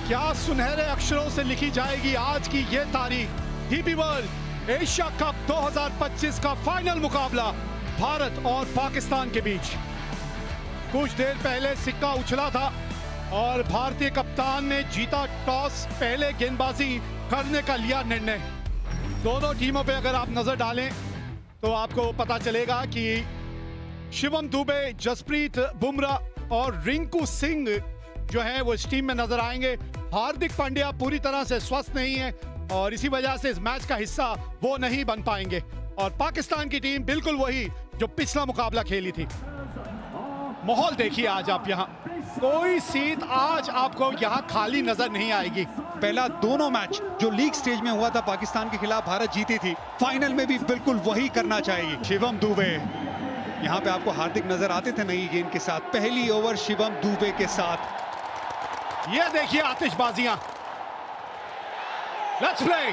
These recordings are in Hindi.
क्या सुनहरे अक्षरों से लिखी जाएगी आज की ये तारीख। डीपी वर्ल्ड एशिया कप 2025 का फाइनल मुकाबला भारत और पाकिस्तान के बीच। कुछ देर पहले सिक्का उछला था और भारतीय कप्तान ने जीता टॉस, पहले गेंदबाजी करने का लिया निर्णय। दोनों टीमों पे अगर आप नजर डालें तो आपको पता चलेगा कि शिवम दुबे, जसप्रीत बुमराह और रिंकू सिंह जो है वो इस टीम में नजर आएंगे। हार्दिक पांड्या पूरी तरह से स्वस्थ नहीं है और इसी वजह से इस मैच का हिस्सा वो नहीं बन पाएंगे। और पाकिस्तान की टीम बिल्कुल वही जो पिछला मुकाबला खेली थी। माहौल देखिए आज आप यहाँ, कोई सीट आज आपको यहाँ खाली नजर नहीं आएगी। पहला दोनों मैच जो लीग स्टेज में हुआ था पाकिस्तान के खिलाफ भारत जीती थी, फाइनल में भी बिल्कुल वही करना चाहेगी। शिवम दुबे यहाँ पे आपको हार्दिक नजर आते थे नई गेंद के साथ। पहली ओवर शिवम दुबे के साथ। ये देखिए आतिशबाजियां। Let's play.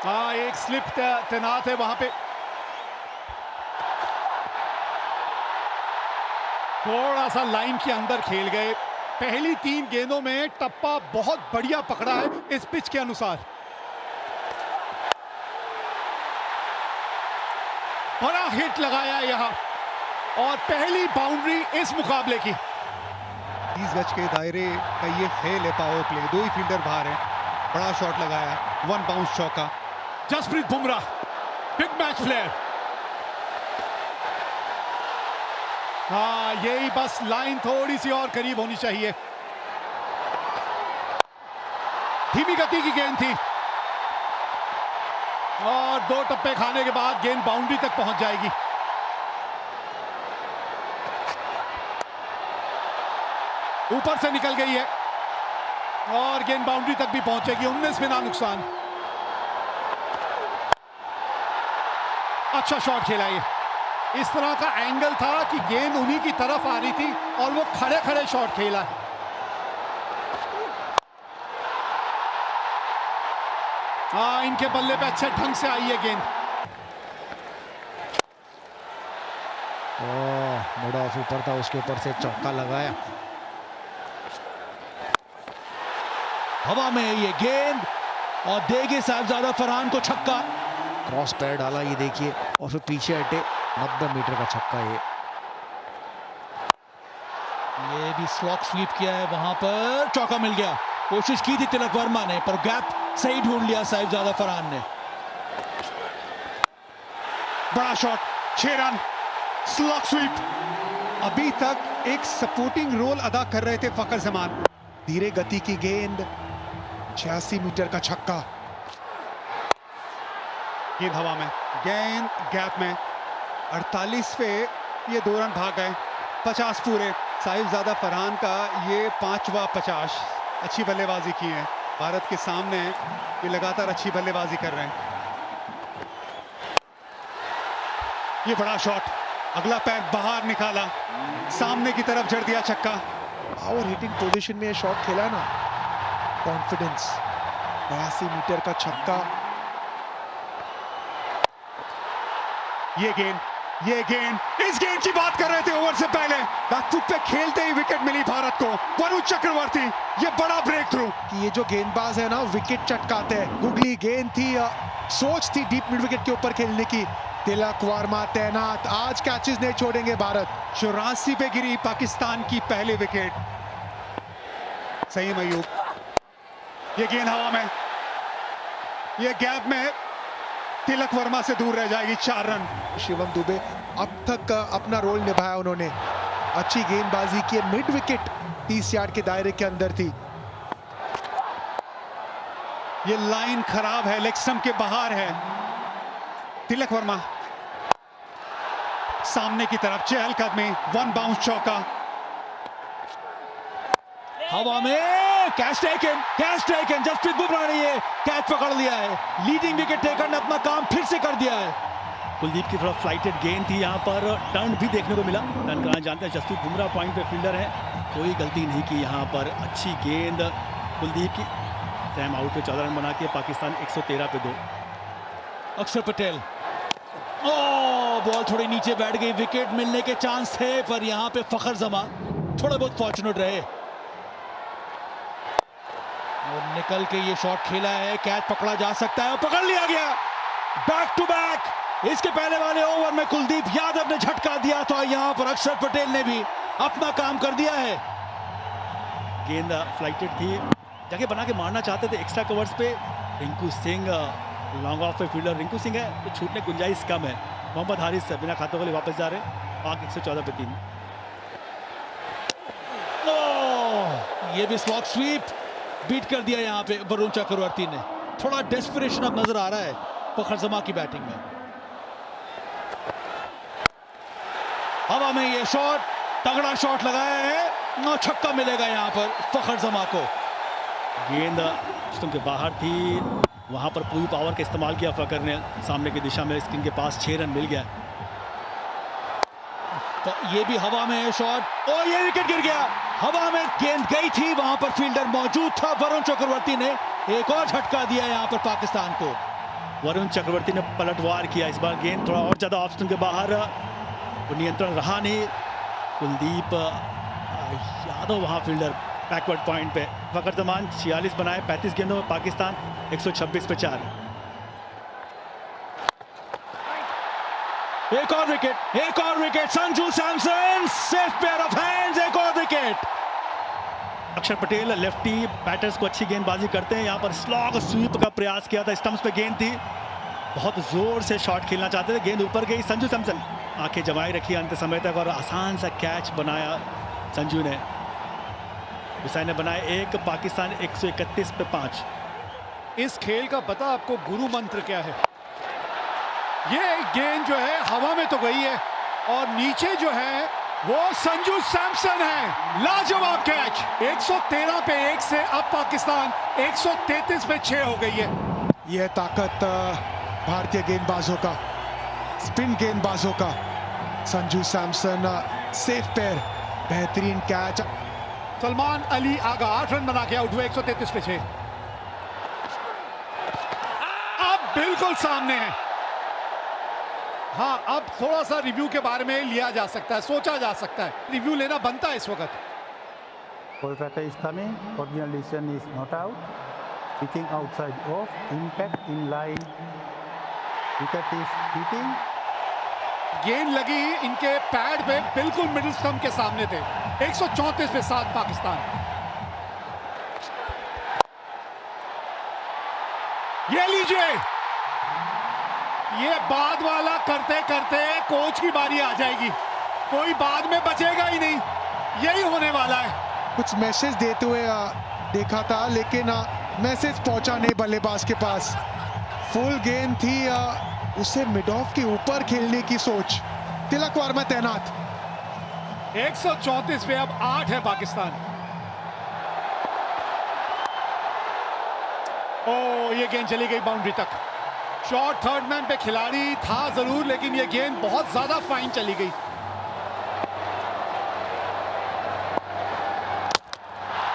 हाँ, एक स्लिप तैनात है वहां पे। थोड़ा सा लाइन के अंदर खेल गए। पहली 3 गेंदों में टप्पा बहुत बढ़िया पकड़ा है इस पिच के अनुसार। बड़ा हिट लगाया यहाँ और पहली बाउंड्री इस मुकाबले की। 30 गज के दायरे का ये फेल है पावर प्ले। 2 ही फील्डर बाहर है। बड़ा शॉट लगाया, 1 बाउंस चौका। Jasprit Bumrah big match player. हाँ, यही बस लाइन थोड़ी सी और करीब होनी चाहिए। धीमी गति की गेंद थी और 2 टप्पे खाने के बाद गेंद बाउंड्री तक पहुंच जाएगी। ऊपर से निकल गई है और गेंद बाउंड्री तक भी पहुंचेगी। 19 बिना नुकसान। अच्छा शॉट खेला ये। इस तरह का एंगल था कि गेंद उन्हीं की तरफ आ रही थी और वो खड़े खड़े शॉट खेला। हाँ, इनके बल्ले पे अच्छे ढंग से आई है गेंद। मुड़ा ऑफ ऊपर था, उसके ऊपर से चौका लगाया। हवा में ये गेंद और देंगे साहिबजादा फरहान को छक्का। क्रॉस पैर डाला, ये देखिए, और फिर पीछे हटे। 90 मीटर का छक्का ये भी स्लॉक स्वीप किया है, वहां पर चौका मिल गया। कोशिश की थी तिलक वर्मा ने पर गैप सही ढूंढ लिया साहिबजादा फरहान ने। बड़ा शॉट, 6 रन, स्लॉक स्वीप। अभी तक एक सपोर्टिंग रोल अदा कर रहे थे फकर जमान। धीरे गति की गेंद, 86 मीटर का छक्का। गेंद हवा में, गेंद गैप में। 48 पे ये 2 रन भाग गए। 50 पूरे। साहिबजादा फरहान का ये 5वां 50। अच्छी बल्लेबाजी की है भारत के सामने। ये लगातार अच्छी बल्लेबाजी कर रहे हैं। ये बड़ा शॉट, अगला पैर बाहर निकाला, सामने की तरफ जड़ दिया छक्का। पावर हिटिंग पोजीशन में शॉट खेला ना, कॉन्फिडेंस। 82 मीटर का छक्का। ये गेंद, इस गेंद की बात कर रहे थे ओवर से पहले। बैकफुट पे खेलते ही विकेट मिली भारत को। वरुण चक्रवर्ती, ये बड़ा ब्रेक थ्रू। कि ये जो गेंदबाज है ना, विकेट चटकाते हैं। गुगली गेंद थी, सोच थी डीप मिड विकेट के ऊपर खेलने की। तिलक वर्मा तैनात, आज कैचेस नहीं छोड़ेंगे भारत। 84 पे गिरी पाकिस्तान की पहली विकेट। सही मयूब, ये गेंद हवा में, ये गैप में तिलक वर्मा से दूर रह जाएगी। 4 रन। शिवम दुबे अब तक अपना रोल निभाया उन्होंने। अच्छी गेंदबाजी की, मिड विकेट 30 यार्ड के दायरे के अंदर थी। ये लाइन खराब है, लेग स्टंप के बाहर है। तिलक वर्मा सामने की तरफ, चहलकदमी, 1 बाउंस चौका। हवा में कैच टेकन। जसप्रीत बुमराह ने ये कैच पकड़ लिया है। लीडिंग विकेट टेकर ने अपना काम फिर से कर दिया है। कुलदीप की तरफ फ्लाइटेड गेंद थी, यहाँ पर टर्न भी देखने को मिला। टर्न कराना जानते हैं, जसप्रीत बुमराह पॉइंट पे फील्डर है, कोई गलती नहीं की यहाँ पर। अच्छी गेंद कुलदीप की। टाइम आउट पे 14 रन बना के पाकिस्तान 113 पे 2। अक्षर पटेल बॉल थोड़ी नीचे बैठ गई, विकेट मिलने के चांस थे पर यहां पे फखर जमा थोड़ा बहुत फॉर्चुनेट रहे और निकल के ये शॉट खेला है। कैच पकड़ा जा सकता है और पकड़ लिया गया। Back to back. इसके पहले वाले ओवर में कुलदीप यादव ने झटका दिया था, यहां पर अक्षर पटेल ने भी अपना काम कर दिया है। गेंद फ्लाइटेड थी, जगह बना के मारना चाहते थे एक्स्ट्रा कवर्स पे। रिंकू सिंह लॉन्ग ऑफ पे फील्डर रिंकू सिंह है तो छूटने की गुंजाइश कम है। मोहम्मद हारिस बिना खाते वाले वापस जा रहे हैं। पाक 114 पे 3। ये भी स्लॉग स्वीप बीट कर दिया यहां पे वरुण चक्रवर्ती ने। थोड़ा डेस्परेशन अब नजर आ रहा है फखर जमा की बैटिंग में। हवा में ये शॉट, तगड़ा शॉट लगाया है, 9 छक्का मिलेगा यहां पर फखर जमा को। गेंद स्टंप के बाहर थी, वहां पर पूरी पावर का इस्तेमाल किया फकर ने। सामने की दिशा में स्क्रीन के पास 6 रन मिल गया। तो ये भी हवा में है शॉट और ये विकेट गिर गया। हवा में गेंद गई थी, वहां पर फील्डर मौजूद था। वरुण चक्रवर्ती ने एक और झटका दिया यहां पर पाकिस्तान को। वरुण चक्रवर्ती ने पलटवार किया। इस बार गेंद थोड़ा और ज्यादा ऑफ स्टंप के बाहर, नियंत्रण रहा नहीं। कुलदीप यादव वहां फील्डर बैकवर्ड पॉइंट पे। फकर जमान 46 बनाए 35 गेंदों में, पाकिस्तान 126 पे 4। एक और wicket, Sanju Samson safe pair of hands, एक और विकेट। अक्षर पटेल लेफ्टी बैटर्स को अच्छी गेंदबाजी करते हैं। यहां पर स्लॉग स्वीप का प्रयास किया था, स्टंप्स पे गेंद थी, बहुत जोर से शॉट खेलना चाहते थे, गेंद ऊपर गई। संजू सैमसन आंखें जमाई रखी अंत समय तक और आसान सा कैच बनाया संजू ने। हुसैन ने बनाए 1, पाकिस्तान 131 पे 5। इस खेल का पता आपको गुरु मंत्र क्या है? ये गेंद जो है हवा में तो गई है और नीचे जो है वो संजू सैमसन है। लाजवाब कैच। 113 पे 1 से अब पाकिस्तान 133 पे 6 हो गई है। यह ताकत भारतीय गेंदबाजों का, स्पिन गेंदबाजों का। संजू सैमसन सेफ पेयर, बेहतरीन कैच। सलमान अली आगा 8 रन बना के आउट हुए 133 पे 6। अब बिल्कुल सामने है। हाँ, अब थोड़ा सा रिव्यू के बारे में लिया जा सकता है, सोचा जा सकता है, रिव्यू लेना बनता है इस वक्त। Kolkata is coming, original decision is not out, pitching outside off, impact in line, wicket is hitting. गेंद लगी इनके पैड पे, बिल्कुल मिडिल स्टंप के सामने थे। 134 पे 7 पाकिस्तान। ये लीजिए, ये बाद वाला करते करते कोच की बारी आ जाएगी, कोई बाद में बचेगा ही नहीं, यही होने वाला है। कुछ मैसेज देते हुए देखा था, लेकिन मैसेज पहुंचा नहीं बल्लेबाज के पास। फुल गेंद थी, उसे मिड ऑफ के ऊपर खेलने की सोच। तिलक वर्मा तैनात। 134 पे अब 8 है पाकिस्तान। ओ, ये गेंद चली गई बाउंड्री तक। शॉट थर्ड मैन पे खिलाड़ी था जरूर, लेकिन ये गेंद बहुत ज्यादा फाइन चली गई।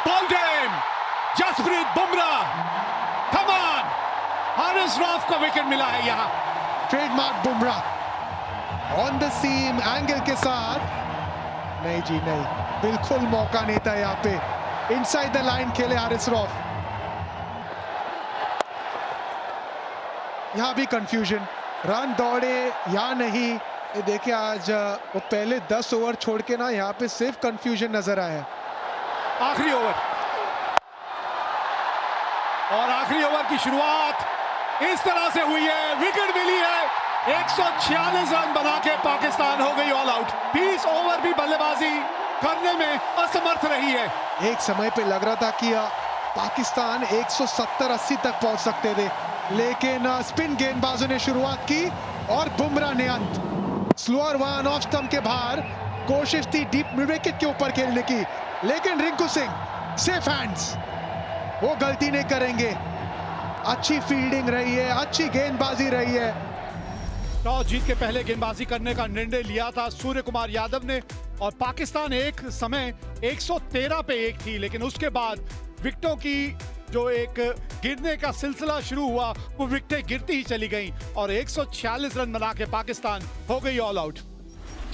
Ball game, Jasprit Bumrah, come on. Haris Rauf को विकेट मिला है यहां। Trademark Bumrah on the seam angle के साथ। नहीं जी नहीं, बिल्कुल मौका नहीं था यहाँ पे। इनसाइड द लाइन खेले हारिस रऊफ। यहाँ भी कंफ्यूजन, रन दौड़े या नहीं। ये देखिए, आज वो पहले 10 ओवर छोड़ के ना यहाँ पे सिर्फ कंफ्यूजन नजर आया। आखिरी ओवर, और आखिरी ओवर की शुरुआत इस तरह से हुई है, विकेट मिली है। 146 रन बना के पाकिस्तान हो गई ऑल आउट। 20 ओवर भी बल्लेबाजी करने में असमर्थ रही है। एक समय पे लग रहा था कि पाकिस्तान 170-80 तक पहुंच सकते थे, लेकिन स्पिन गेंदबाजों ने शुरुआत की और बुमराह ने अंत। स्लोअर वन ऑफ स्टंप के बाहर, कोशिश थी डीप मिड विकेट के ऊपर खेलने की, लेकिन रिंकू सिंह सेफ हैंड्स, वो गलती नहीं करेंगे। अच्छी फील्डिंग रही है, अच्छी गेंदबाजी रही है। टॉस जीत के पहले गेंदबाजी करने का निर्णय लिया था सूर्य कुमार यादव ने, और पाकिस्तान एक समय 113 पे 1 थी, लेकिन उसके बाद विकेटों की जो एक गिरने का सिलसिला शुरू हुआ वो विकेटें गिरती ही चली गईं और 146 रन बना के पाकिस्तान हो गई ऑल आउट।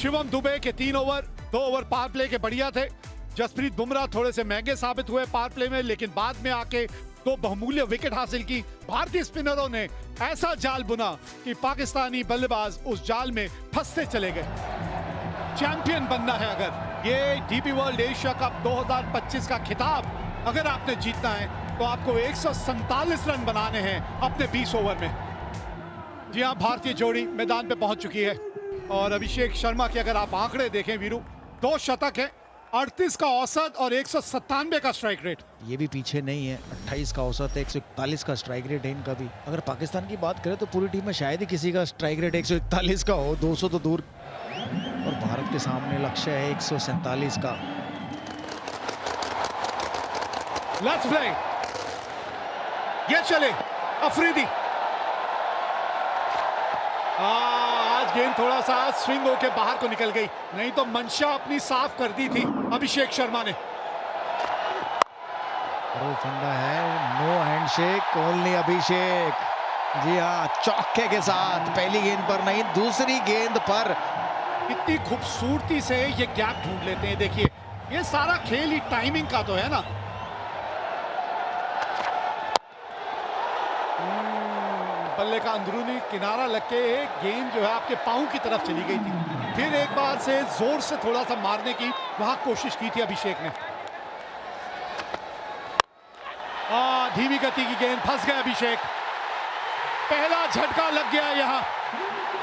शिवम दुबे के 3 ओवर, 2 ओवर पावर प्ले के बढ़िया थे। जसप्रीत बुमराह थोड़े से महंगे साबित हुए पावर प्ले में, लेकिन बाद में आके 2 बहुमूल्य विकेट हासिल की। भारतीय स्पिनरों ने ऐसा जाल बुना कि पाकिस्तानी बल्लेबाज उस जाल में फंसते चले गए। चैंपियन बनना है अगर, ये डीपी वर्ल्ड एशिया कप 2025 का खिताब अगर आपने जीतना है तो आपको 147 रन बनाने हैं अपने 20 ओवर में। जी हाँ, भारतीय जोड़ी मैदान पे पहुंच चुकी है और अभिषेक शर्मा के अगर आप आंकड़े देखें वीरू, 2 शतक है, 38 का औसत और 197 का स्ट्राइक रेट। ये भी पीछे नहीं है, 28 का औसत है, 141 का स्ट्राइक रेट है इनका भी। अगर पाकिस्तान की बात करें तो पूरी टीम में शायद ही किसी का स्ट्राइक रेट 141 का हो, 200 तो दूर। और भारत के सामने लक्ष्य है 147 का। लेट्स प्ले, ये चले अफरीदी। आज गेंद थोड़ा सा स्विंग होके बाहर को निकल गई, नहीं तो मंशा अपनी साफ कर दी थी अभिषेक शर्मा ने। वो फंडा है, नो हैंडशेक, ओनली अभिषेक। जी हाँ, चौके के साथ पहली गेंद पर नहीं, दूसरी गेंद पर। कितनी खूबसूरती से ये गैप ढूंढ लेते हैं। देखिए, ये सारा खेल ही टाइमिंग का तो है ना। बल्ले का अंदरूनी किनारा लग के गेंद जो है आपके पांव की तरफ चली गई थी। फिर एक बार से जोर से थोड़ा सा मारने की वहां कोशिश की थी अभिषेक ने। धीमी गति की गेंद, फंस गए अभिषेक। पहला झटका लग गया यहाँ,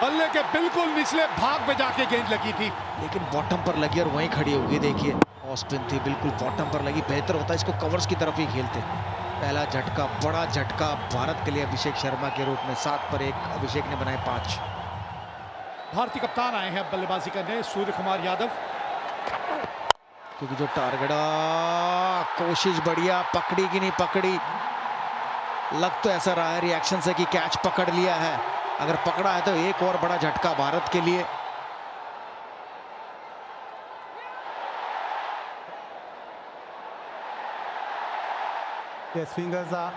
बल्ले के बिल्कुल निचले भाग पे जाके गेंद लगी थी, लेकिन बॉटम पर लगी और वहीं खड़ी होगी। देखिए, ऑफ स्पिन थी, बिल्कुल बॉटम पर लगी। बेहतर होता इसको कवर्स की तरफ ही खेलते। पहला झटका, बड़ा झटका भारत के लिए अभिषेक शर्मा के रूप में। 7 पर 1 अभिषेक ने बनाए 5। भारतीय कप्तान आए हैं बल्लेबाजी करने, सूर्य कुमार यादव। क्योंकि जो टारगेट, कोशिश बढ़िया, पकड़ी कि नहीं पकड़ी। लग तो ऐसा रहा है रिएक्शन से कि कैच पकड़ लिया है। अगर पकड़ा है तो एक और बड़ा झटका भारत के लिए। His fingers are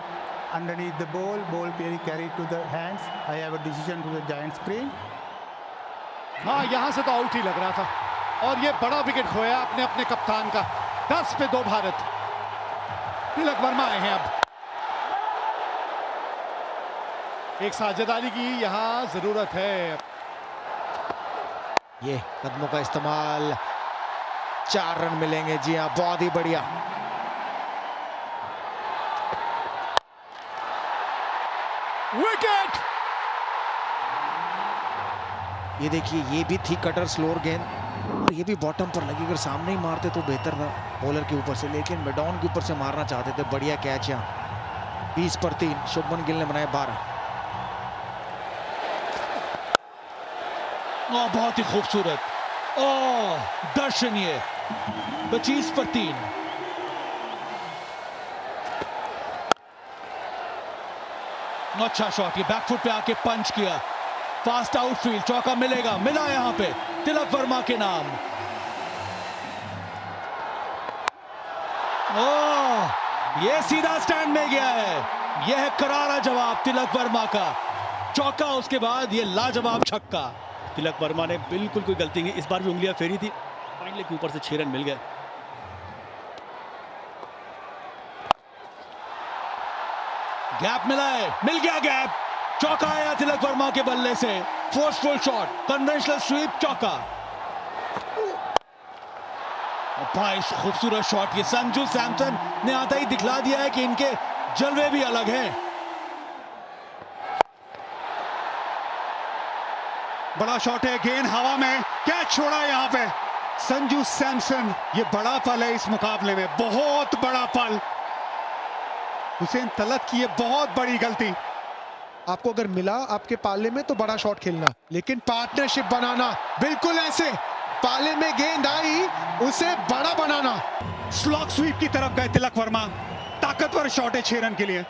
underneath the ball being carried to the hands. I have a decision to the giant screen. हाँ, यहां से तो आउट ही लग रहा था और ये बड़ा विकेट खोया अपने अपने कप्तान का। 10 पे 2 भारत। तिलक वर्मा आए हैं अब। एक साझेदारी की यहां जरूरत है। ये कदमों का इस्तेमाल, 4 रन मिलेंगे। जी हाँ, बहुत ही बढ़िया। विकेट। ये देखिए, ये भी थी कटर स्लोअर गेंद और ये भी बॉटम पर लगी। अगर3 ही मारते तो बेहतर था बॉलर के ऊपर से, लेकिन मिडॉन के ऊपर से मारना चाहते थे। बढ़िया कैच यहाँ। 20 पर 3 शुभमन गिल ने बनाए 12। बहुत ही खूबसूरत, दर्शनीय। 25 पर 3। अच्छा शॉट, ये बैकफुट पे आके पंच किया। फास्ट आउटफील्ड, चौका मिलेगा, मिला यहां पे तिलक वर्मा के नाम। ये सीधा स्टैंड में गया है। यह है करारा जवाब तिलक वर्मा का। चौका, उसके बाद ये लाजवाब छक्का। तिलक वर्मा ने बिल्कुल कोई गलती नहीं, इस बार भी उंगलियां फेरी थी। फाइनली के ऊपर से 6 रन मिल गए। गैप मिला है, मिल गया गैप। चौका आया तिलक वर्मा के बल्ले से। फोर्सफुल शॉट, कन्वेंशनल स्वीप, चौका। बड़ा खूबसूरत शॉट। ये संजू सैमसन ने आता ही दिखला दिया है कि इनके जलवे भी अलग हैं। बड़ा शॉट है, गेंद हवा में, कैच छोड़ा यहाँ पे संजू सैमसन। ये बड़ा पल है इस मुकाबले में, बहुत बड़ा पल। हुसैन तलत की ये बहुत बड़ी गलती। आपको अगर मिला आपके पाले में तो बड़ा शॉट खेलना, लेकिन पार्टनरशिप बनाना, बिल्कुल ऐसे पाले में गेंद आई उसे बड़ा बनाना। स्लॉग स्वीप की तरफ गए तिलक वर्मा। ताकतवर शॉट है 6 रन के लिए।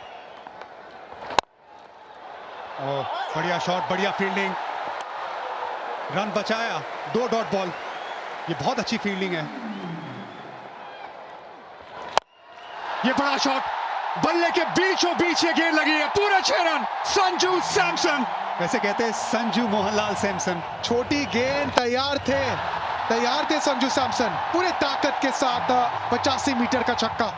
बढ़िया शॉट, बढ़िया फील्डिंग, रन बचाया। 2 डॉट बॉल, ये बहुत अच्छी फील्डिंग है। ये बड़ा शॉट, बल्ले के बीचों बीच ये गेंद लगी है, पूरे 6 रन। संजू सैमसन, वैसे कहते हैं संजू मोहनलाल सैमसन। छोटी गेंद, तैयार थे संजू सैमसन, पूरे ताकत के साथ 85 मीटर का छक्का।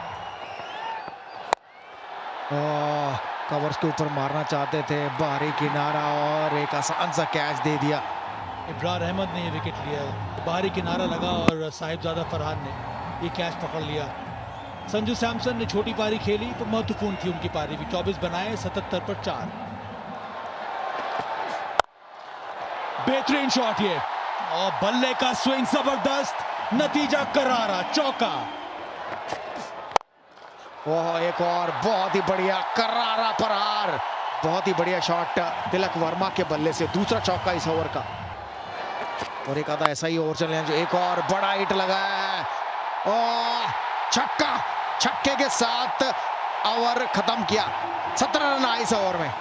कवर्स के ऊपर मारना चाहते थे, बाहरी किनारा और एक आसान सा कैच दे दिया। इब्रार अहमद ने ये विकेट लिया है, बाहरी किनारा लगा और साहिबजादा फरहान ने ये कैच पकड़ लिया। संजू सैमसन ने छोटी पारी खेली तो महत्वपूर्ण थी उनकी पारी भी। 24 बनाए, 77 पर 4। बेहतरीन शॉट ये, और बल्ले का स्विंग जबरदस्त, नतीजा करारा, चौका। ओह, एक और बहुत ही बढ़िया करारा प्रहार, बहुत ही बढ़िया शॉट तिलक वर्मा के बल्ले से, दूसरा चौका इस ओवर का। और एक आधा ऐसा ही ओवर चले जो एक और बड़ा हिट लगाया है, ओह छक्का, छक्के के साथ ओवर खत्म किया। 17 रन आए इस ओवर में।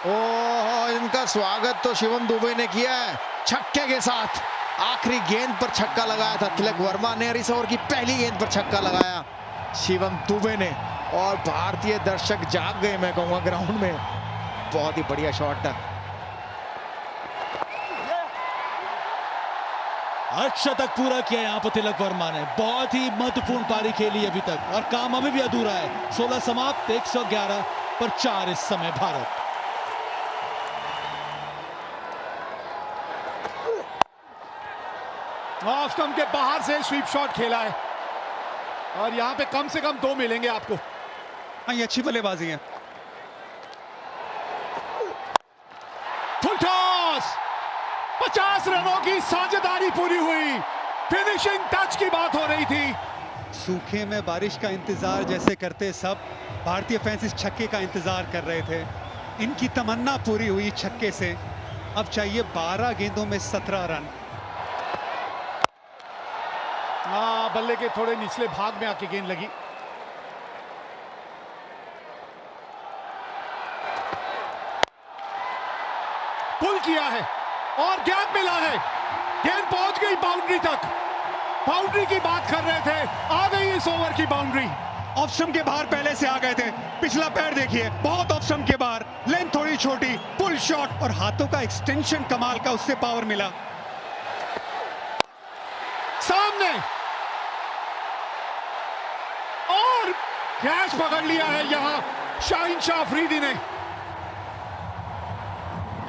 ओह, इनका स्वागत तो शिवम दुबे ने किया है छक्के के साथ। आखिरी गेंद पर छक्का लगाया था तिलक वर्मा ने, और इस ओवर की पहली गेंद पर छक्का लगाया शिवम दुबे ने, और भारतीय दर्शक जाग गए मैं कहूंगा ग्राउंड में। बहुत ही बढ़िया शॉट। अर्धशतक पूरा किया यहाँ पर तिलक वर्मा ने, बहुत ही महत्वपूर्ण पारी खेली अभी तक, और काम अभी भी अधूरा है। 16 समाप्त, 111 पर 4 इस समय भारत। ऑफ स्टंप के बाहर से स्वीप शॉट खेला है, और यहां पे कम से कम 2 मिलेंगे आपको। हाँ, ये अच्छी बल्लेबाजी है। फुल टॉस, 50 रनों की साझेदारी पूरी हुई। फिनिशिंग टच की बात हो रही थी। सूखे में बारिश का इंतजार जैसे करते सब भारतीय फैंस इस छक्के का इंतजार कर रहे थे। इनकी तमन्ना पूरी हुई छक्के से। अब चाहिए 12 गेंदों में 17 रन। बल्ले के थोड़े निचले भाग में आके गेंद लगी। पुल किया है और गैप मिला है, गेंद पहुंच गई बाउंड्री तक। बाउंड्री की बात कर रहे थे, आ गई इस ओवर की बाउंड्री। ऑफ स्टंप के बाहर पहले से आ गए थे, पिछला पैर देखिए, बहुत ऑफ स्टंप के बाहर, लेंथ थोड़ी छोटी, पुल शॉट, और हाथों का एक्सटेंशन कमाल का, उससे पावर मिला। सामने और कैच पकड़ लिया है यहां शाहीन शाह अफरीदी ने।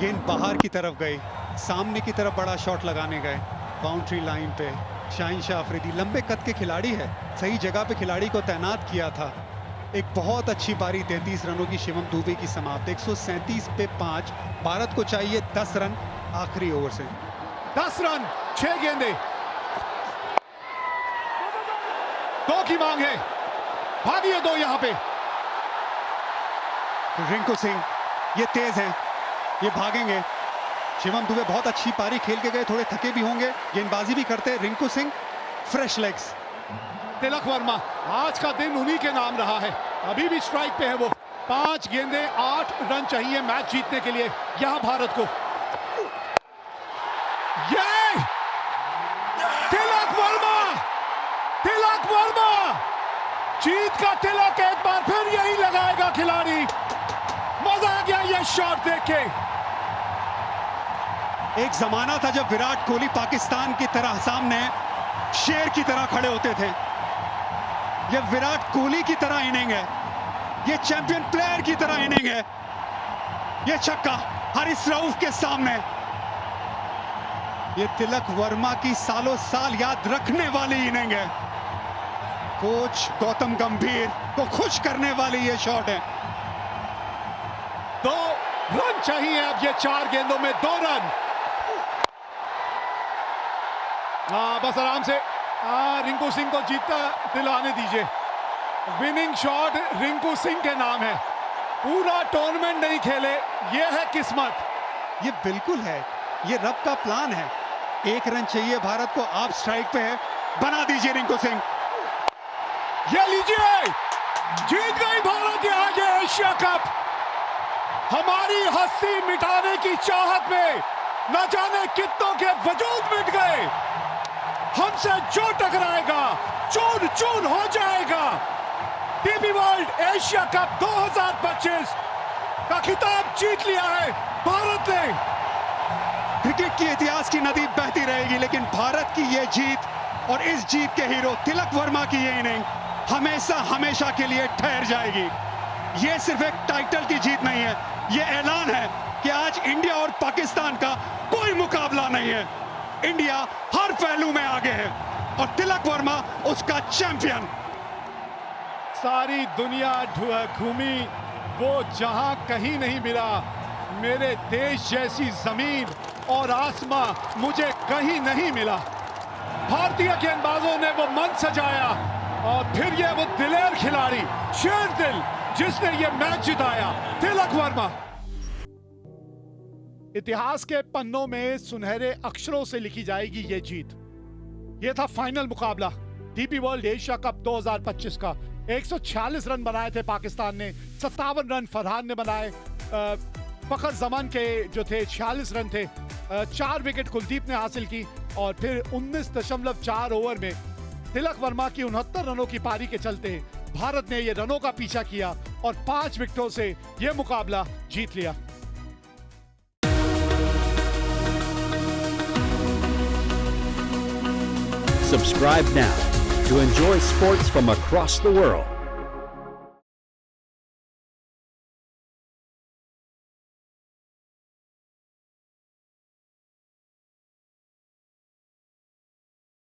गेंद बाहर की तरफ गई, सामने की तरफ बड़ा शॉट लगाने गए, बाउंड्री लाइन पे। शाहीन शाह अफरीदी लंबे कद के खिलाड़ी है, सही जगह पे खिलाड़ी को तैनात किया था। एक बहुत अच्छी पारी, 33 रनों की शिवम दुबे की समाप्त। 137 पे 5। भारत को चाहिए 10 रन आखिरी ओवर से। 10 रन, 6 गेंदे, 2 की मांग है, भागिए 2 यहां पे। रिंकू सिंह ये तेज हैं, ये भागेंगे। शिवम दुबे बहुत अच्छी पारी खेल के गए, थोड़े थके भी होंगे, गेंदबाजी भी करते। Rinku Singh fresh legs. तिलक वर्मा, आज का दिन उन्हीं के नाम रहा है, अभी भी स्ट्राइक पे है वो। 5 गेंदे, 8 रन चाहिए मैच जीतने के लिए यहां भारत को। ये तिलक वर्मा, तिलक वर्मा, जीत का तिलक एक बार फिर यही लगाएगा खिलाड़ी। मजा आ गया ये शॉट देख के। एक जमाना था जब विराट कोहली पाकिस्तान की तरह सामने शेर की तरह खड़े होते थे। ये विराट कोहली की तरह इनिंग है, ये चैंपियन प्लेयर की तरह इनिंग है। ये छक्का हारिस रऊफ के सामने, ये तिलक वर्मा की सालों साल याद रखने वाली इनिंग है। कोच गौतम गंभीर को खुश करने वाली ये शॉट है। 2 रन चाहिए अब, ये 4 गेंदों में 2 रन। बस आराम से रिंकू सिंह को जीतता दिलाने दीजिए। विनिंग शॉट रिंकू सिंह के नाम है। पूरा टूर्नामेंट नहीं खेले, ये है किस्मत। ये बिल्कुल है, ये रब का प्लान है। 1 रन चाहिए भारत को, आप स्ट्राइक पे है, बना दीजिए रिंकू सिंह। ये लीजिए, जीत गई भारत आज एशिया कप। हमारी हस्ती मिटाने की चाहत में न जाने कितनों के वजूद मिट गए। हमसे जो टकराएगा चूर चूर हो जाएगा। डीपी वर्ल्ड एशिया कप 2025 का खिताब जीत लिया है भारत ने। क्रिकेट के इतिहास की नदी बहती रहेगी, लेकिन भारत की ये जीत और इस जीत के हीरो तिलक वर्मा की ये इनिंग हमेशा हमेशा के लिए ठहर जाएगी। ये सिर्फ एक टाइटल की जीत नहीं है, ये ऐलान है कि आज इंडिया और पाकिस्तान का कोई मुकाबला नहीं है। इंडिया हर पहलू में आगे है और तिलक वर्मा उसका चैंपियन। सारी दुनिया घूमी, वो जहां कहीं नहीं मिला। मेरे देश जैसी जमीन और आसमां मुझे कहीं नहीं मिला। भारतीय गेंदबाजों ने वो मन सजाया और फिर ये वो दिलेर खिलाड़ी, शेर दिल, जिसने ये मैच जिताया, तिलक वर्मा। इतिहास के पन्नों में सुनहरे अक्षरों से लिखी जाएगी ये जीत। ये था फाइनल मुकाबला डीपी वर्ल्ड एशिया कप 2025 का। 146 रन बनाए थे पाकिस्तान ने, 57 रन फरहान ने बनाए। फखर जमान के जो थे 46 रन थे। 4 विकेट कुलदीप ने हासिल की और फिर 19.4 ओवर में तिलक वर्मा की 69 रनों की पारी के चलते भारत ने ये रनों का पीछा किया और 5 विकेटों से ये मुकाबला जीत लिया। Subscribe now to enjoy sports from across the world.